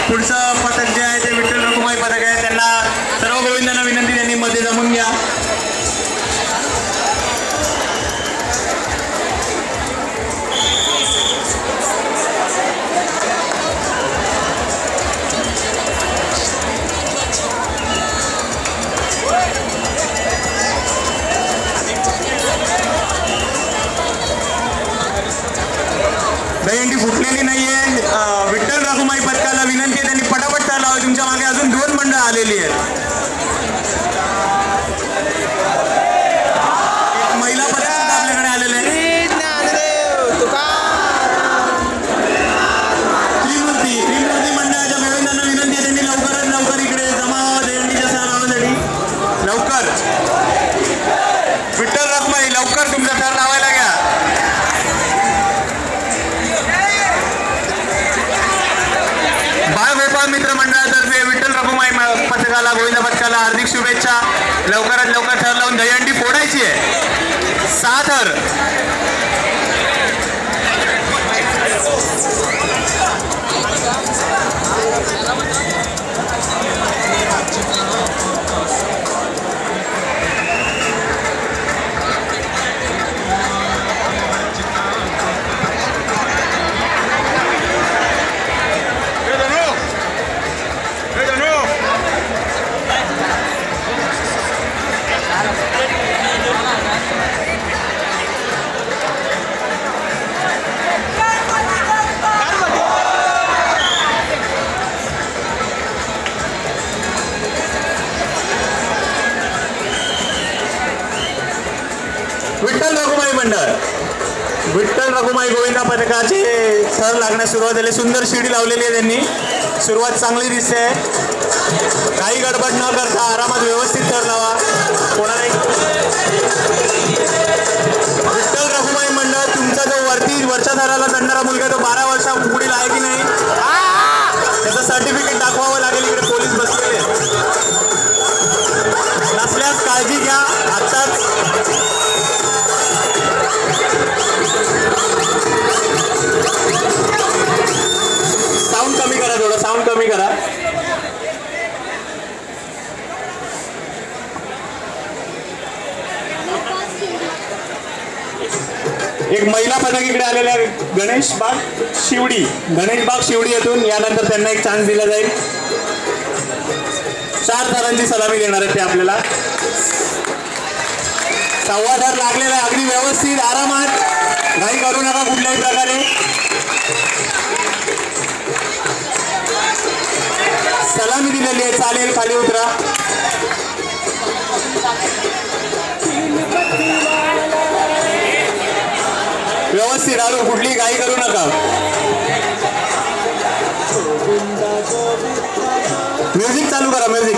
पुढचं पथक जे आहे ते विठ्ठल रखुमाई पथक आहे. त्यांना सर्व गोविंदांना विनंती, त्यांनी मध्ये जमून घ्या. दहीहंडी फुटलेली नाहीये. विठ्ठल रखुमाई पथकाला विनंती आहे, त्यांनी पटापट तर लावा. तुमच्या मागे अजून 2 मंडळ आलेली आहेत. एक महिला पथक सुद्धा आपल्याकडे आलेले आहे. त्रिमूर्ती मंडळाच्या गोविंदांना विनंती आहे, त्यांनी लवकरात लवकर इकडे जमा व्हावं दहीहंडीच्या सणासाठी. लवकर विठ्ठल रखुमाई, लवकर तुमचा थर लावायला घ्या. बाळगोपाळ मित्र मंडळातर्फे विठ्ठल रखुमाई पथकाला, गोविंद पथकाला हार्दिक शुभेच्छा. लवकरात लवकर थर लावून दहीहंडी फोडायची आहे. 6 थर. विठ्ठल रखुमाई मंडळ, विठ्ठल रखुमाई गोविंदा पथकाचे थर लागण्यास सुरुवात झाली. सुंदर शिडी लावलेली आहे त्यांनी. सुरुवात चांगली दिसते. काही गडबड न करता आरामात व्यवस्थित थर लावा. कोणालाही विठ्ठल रखुमाई मंडळ, तुमचा जो वरच्या थराला चढणारा मुलगा तो 12 वर्षा पुढील आहे की नाही त्याचं सर्टिफिकेट दाखवावं लागेल. इकडे पोलीस बसलेले नसल्यास काळजी घ्या. आत्ताच साऊंड कमी करा, थोडं साऊंड कमी करा. एक महिला पथक इकडे आलेले आहे. गणेश बाग शिवडी येथून. यानंतर त्यांना एक चान्स दिला जाईल. 4 थरांची सलामी देणार आहेत ते आपल्याला. 1.25 थर लागलेला आहे. अगदी व्यवस्थित आरामात, घाई करू नका कुठल्याही प्रकारे. सलामी दिलेली आहे. चालेल, खाली उतरा. व्यवस्थित आलो, कुठली घाई करू नका. म्युझिक चालू करा, म्युझिक.